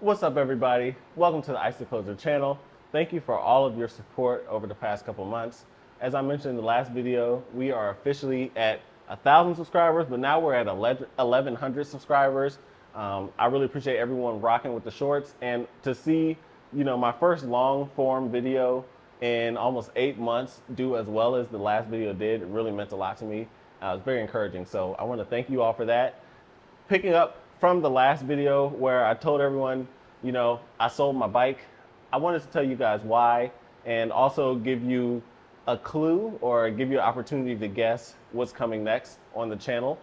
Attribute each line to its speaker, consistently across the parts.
Speaker 1: What's up, everybody? Welcome to the Ice the Closer channel. Thank you for all of your support over the past couple months. As I mentioned in the last video, we are officially at 1,000 subscribers, but now we're at 1,100 subscribers. I really appreciate everyone rocking with the shorts, and to see, my first long form video in almost 8 months do as well as the last video did, it really meant a lot to me. It was very encouraging. So I want to thank you all for that. Picking up from the last video where I told everyone, I sold my bike, I wanted to tell you guys why and also give you a clue or give you an opportunity to guess what's coming next on the channel.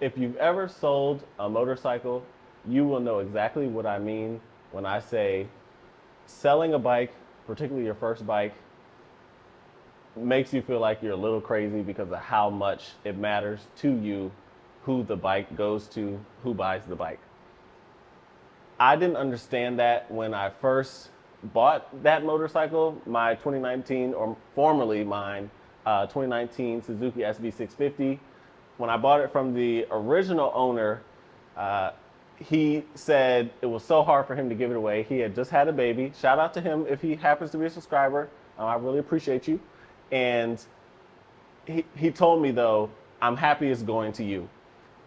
Speaker 1: If you've ever sold a motorcycle, you will know exactly what I mean when I say selling a bike, particularly your first bike, makes you feel like you're a little crazy because of how much it matters to you who the bike goes to, who buys the bike. I didn't understand that when I first bought that motorcycle, my 2019, or formerly mine, 2019 Suzuki SV650. When I bought it from the original owner, he said it was so hard for him to give it away. He had just had a baby. Shout out to him if he happens to be a subscriber. I really appreciate you. And he told me, though, I'm happy it's going to you.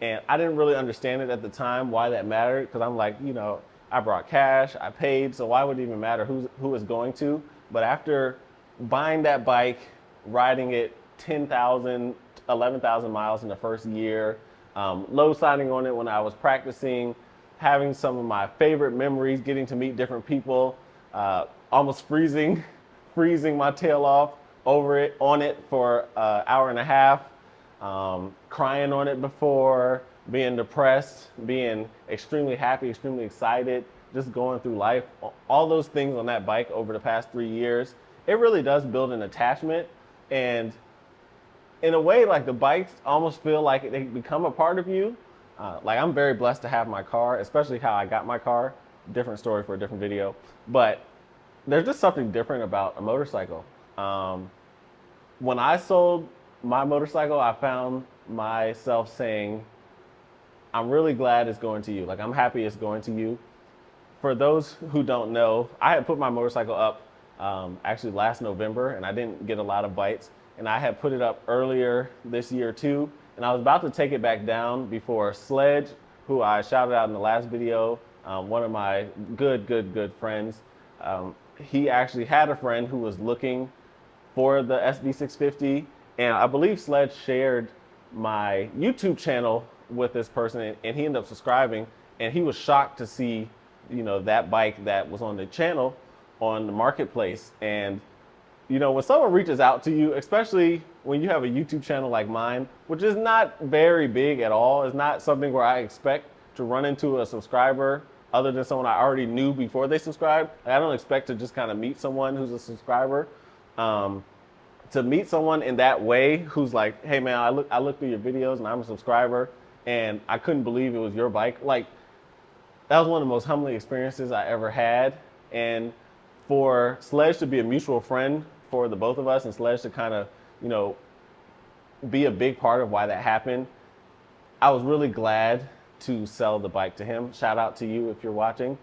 Speaker 1: And I didn't really understand it at the time, why that mattered, because I'm like, I brought cash, I paid, so why would it even matter who it's going to? But after buying that bike, riding it 10,000, 11,000 miles in the first year, low siding on it when I was practicing, having some of my favorite memories, getting to meet different people, almost freezing my tail off on it for an hour and a half. Crying on it before, being depressed, being extremely happy, extremely excited, just going through life. All those things on that bike over the past 3 years, it really does build an attachment. And in a way, like, the bikes almost feel like they become a part of you. Like, I'm very blessed to have my car, especially how I got my car. Different story for a different video. But there's just something different about a motorcycle. When I sold my motorcycle, I found myself saying, I'm really glad it's going to you. Like, I'm happy it's going to you. For those who don't know, I had put my motorcycle up actually last November, and I didn't get a lot of bites. And I had put it up earlier this year too. And I was about to take it back down before Sledge, who I shouted out in the last video, one of my good friends. He actually had a friend who was looking for the SV650. And I believe Sledge shared my YouTube channel with this person, and he ended up subscribing, and he was shocked to see, that bike that was on the channel on the marketplace. And, when someone reaches out to you, especially when you have a YouTube channel like mine, which is not very big at all, it's not something where I expect to run into a subscriber other than someone I already knew before they subscribed. I don't expect to just kind of meet someone who's a subscriber. To meet someone in that way who's like, hey man, I look through your videos and I'm a subscriber and I couldn't believe it was your bike. Like, that was one of the most humbling experiences I ever had. And for Sledge to be a mutual friend for the both of us, and Sledge to kind of, be a big part of why that happened, I was really glad to sell the bike to him. Shout out to you if you're watching.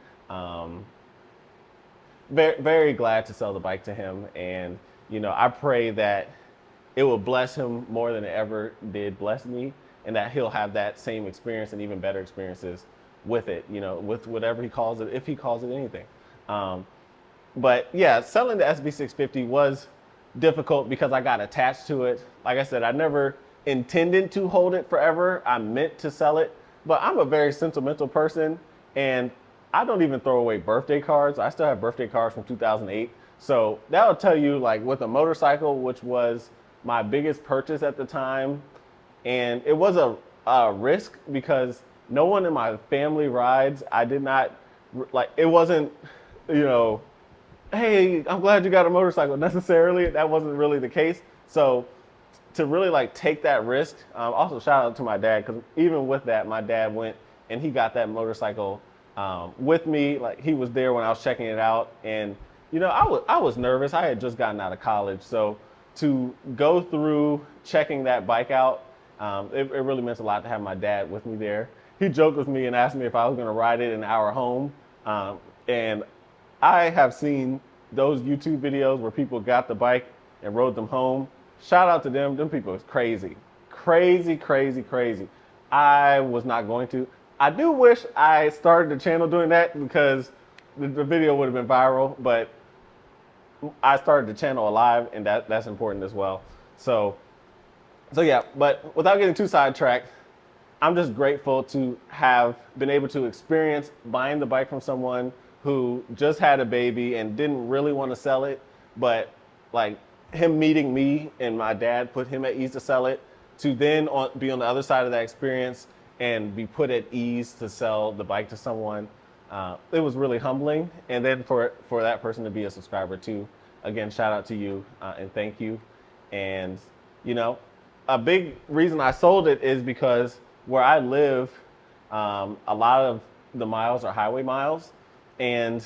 Speaker 1: Very, very glad to sell the bike to him. And I pray that it will bless him more than it ever did bless me, and that he'll have that same experience and even better experiences with it, with whatever he calls it, if he calls it anything. But yeah, selling the SV650 was difficult because I got attached to it. Like I said, I never intended to hold it forever. I meant to sell it, but I'm a very sentimental person, and I don't even throw away birthday cards. I still have birthday cards from 2008. So that'll tell you, like, with a motorcycle, which was my biggest purchase at the time, and it was a risk because no one in my family rides. I did not, like, it wasn't, hey, I'm glad you got a motorcycle necessarily. That wasn't really the case. So to really, like, take that risk, also shout out to my dad, because even with that, my dad went and he got that motorcycle with me. Like, he was there when I was checking it out, and I was nervous. I had just gotten out of college. So to go through checking that bike out, it really meant a lot to have my dad with me there. He joked with me and asked me if I was going to ride it an hour home. And I have seen those YouTube videos where people got the bike and rode them home. Shout out to them. Them people is crazy. Crazy, crazy, crazy. I was not going to. I do wish I started the channel doing that because the video would have been viral, but I started the channel alive, and that's important as well. So yeah, but without getting too sidetracked, I'm just grateful to have been able to experience buying the bike from someone who just had a baby and didn't really want to sell it, but like him meeting me and my dad put him at ease to sell it, to then be on the other side of that experience and be put at ease to sell the bike to someone. It was really humbling. And then for that person to be a subscriber too. Again, shout out to you and thank you. And you know, a big reason I sold it is because where I live, a lot of the miles are highway miles, and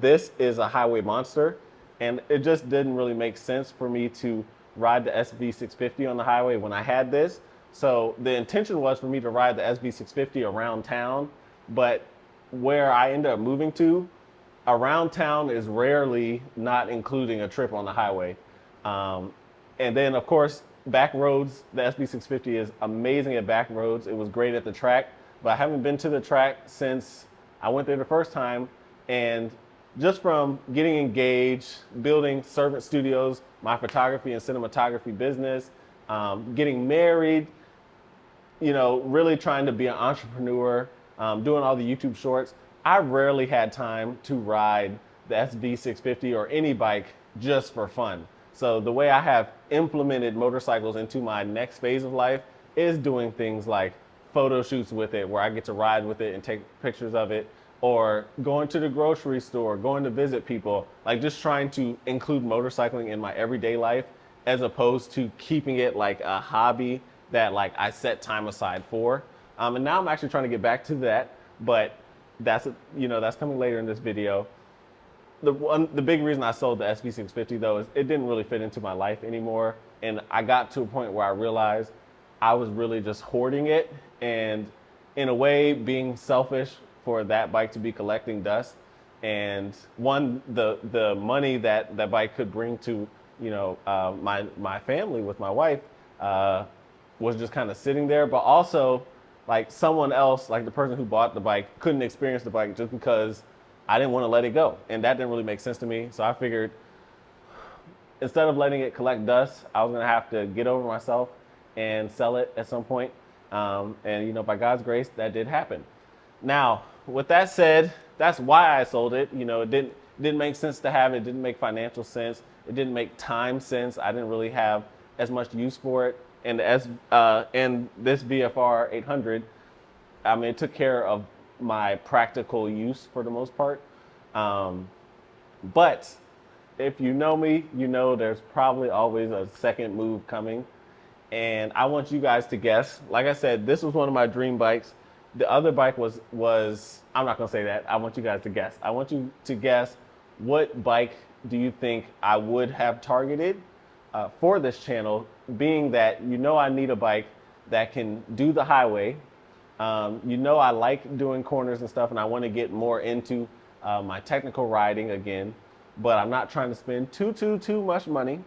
Speaker 1: this is a highway monster. And it just didn't really make sense for me to ride the SV650 on the highway when I had this. So the intention was for me to ride the SV650 around town, but where I ended up moving to, around town is rarely not including a trip on the highway. And then of course, back roads, the SV650 is amazing at back roads. It was great at the track, but I haven't been to the track since I went there the first time. And just from getting engaged, building Servant Studios, my photography and cinematography business, getting married, you know, really trying to be an entrepreneur, doing all the YouTube shorts, I rarely had time to ride the SV650 or any bike just for fun. So the way I have implemented motorcycles into my next phase of life is doing things like photo shoots with it, where I get to ride with it and take pictures of it, or going to the grocery store, going to visit people, like just trying to include motorcycling in my everyday life, as opposed to keeping it like a hobby that like I set time aside for. And now I'm actually trying to get back to that, but that's coming later in this video. The big reason I sold the SV650 though is it didn't really fit into my life anymore. And I got to a point where I realized I was really just hoarding it, and in a way being selfish for that bike to be collecting dust. And one, the money that that bike could bring to, you know, my family with my wife was just kind of sitting there, but also like someone else, like the person who bought the bike, couldn't experience the bike just because I didn't want to let it go. And that didn't really make sense to me. So I figured instead of letting it collect dust, I was going to have to get over myself and sell it at some point. And, you know, by God's grace, that did happen. Now, with that said, that's why I sold it. You know, it didn't make sense to have it. It didn't make financial sense. It didn't make time sense. I didn't really have as much use for it. And this VFR 800, I mean, it took care of my practical use for the most part. But if you know me, you know there's probably always a second move coming. And I want you guys to guess. Like I said, this was one of my dream bikes. The other bike was I'm not gonna say that. I want you guys to guess. I want you to guess, what bike do you think I would have targeted for this channel, being that, you know, I need a bike that can do the highway. You know, I like doing corners and stuff, and I want to get more into my technical riding again, but I'm not trying to spend too much money.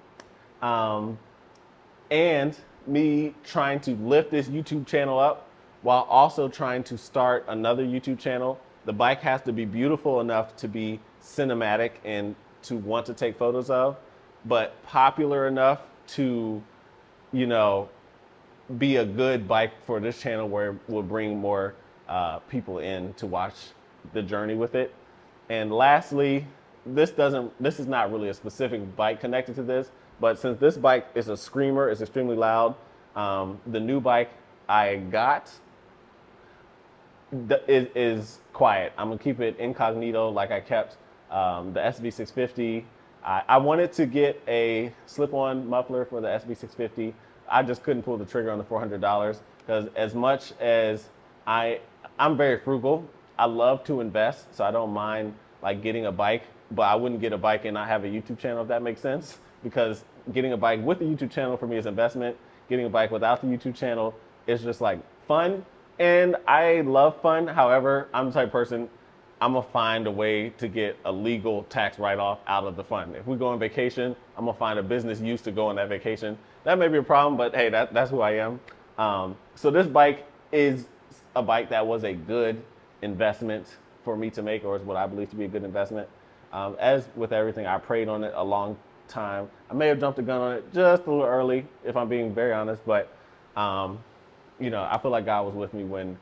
Speaker 1: And me trying to lift this YouTube channel up while also trying to start another YouTube channel. The bike has to be beautiful enough to be cinematic and to want to take photos of, but popular enough to, you know, be a good bike for this channel where it will bring more people in to watch the journey with it. And lastly, this is not really a specific bike connected to this, but since this bike is a screamer, it's extremely loud, the new bike I got is quiet. I'm gonna keep it incognito like I kept the SV650. I wanted to get a slip-on muffler for the SV650. I just couldn't pull the trigger on the $400 because as much as I'm very frugal, I love to invest, so I don't mind like getting a bike, but I wouldn't get a bike and not have a YouTube channel, if that makes sense, because getting a bike with a YouTube channel for me is investment. Getting a bike without the YouTube channel is just like fun, and I love fun. However, I'm the type of person, I'm gonna find a way to get a legal tax write-off out of the fund. If we go on vacation, I'm gonna find a business use to go on that vacation. That may be a problem, but hey, that's who I am. So this bike is a bike that was a good investment for me to make, or is what I believe to be a good investment. As with everything, I prayed on it a long time. I may have jumped the gun on it just a little early, if I'm being very honest, but you know, I feel like God was with me when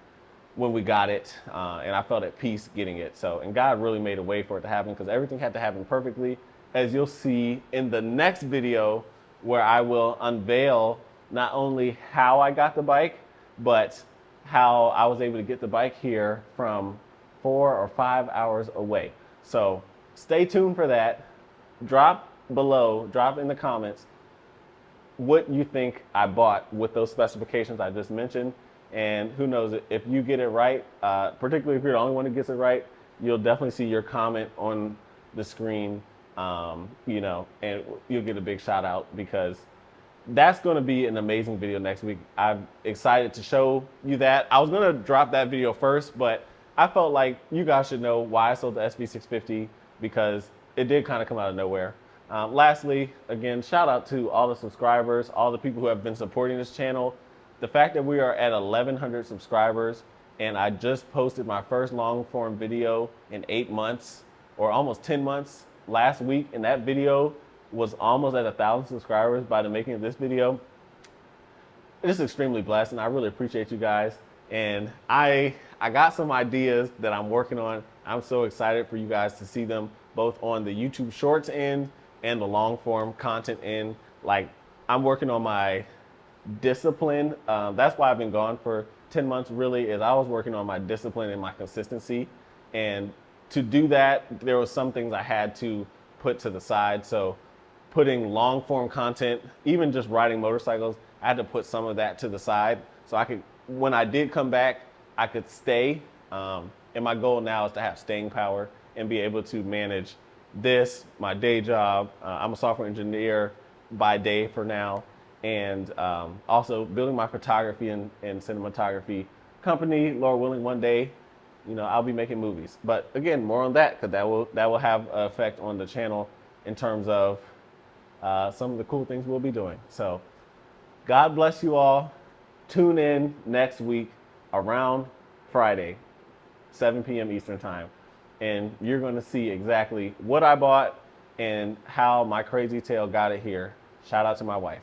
Speaker 1: we got it, and I felt at peace getting it. So, and God really made a way for it to happen, because everything had to happen perfectly, as you'll see in the next video, where I will unveil not only how I got the bike, but how I was able to get the bike here from 4 or 5 hours away. So stay tuned for that. Drop below, drop in the comments what you think I bought with those specifications I just mentioned. And who knows, if you get it right, particularly if you're the only one who gets it right, you'll definitely see your comment on the screen, you know, and you'll get a big shout out, because that's going to be an amazing video next week. I'm excited to show you that. I was going to drop that video first, but I felt like you guys should know why I sold the SV650, because it did kind of come out of nowhere. Lastly, again, shout out to all the subscribers, all the people who have been supporting this channel. The fact that we are at 1,100 subscribers, and I just posted my first long form video in 8 months, or almost 10 months last week, and that video was almost at 1,000 subscribers by the making of this video. It's extremely blessed, and I really appreciate you guys. And I got some ideas that I'm working on. I'm so excited for you guys to see them, both on the YouTube Shorts end and the long form content end. Like, I'm working on my discipline. That's why I've been gone for 10 months, really, is I was working on my discipline and my consistency. And to do that, there were some things I had to put to the side. So putting long form content, even just riding motorcycles, I had to put some of that to the side so I could, when I did come back, I could stay. And my goal now is to have staying power and be able to manage this, my day job. I'm a software engineer by day for now, and also building my photography and cinematography company. Lord willing, one day, you know, I'll be making movies. But again, more on that, because that will have an effect on the channel in terms of some of the cool things we'll be doing. So God bless you all. Tune in next week around Friday, 7 p.m. Eastern time, and you're going to see exactly what I bought and how my crazy tail got it here. Shout out to my wife.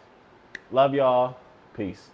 Speaker 1: Love y'all. Peace.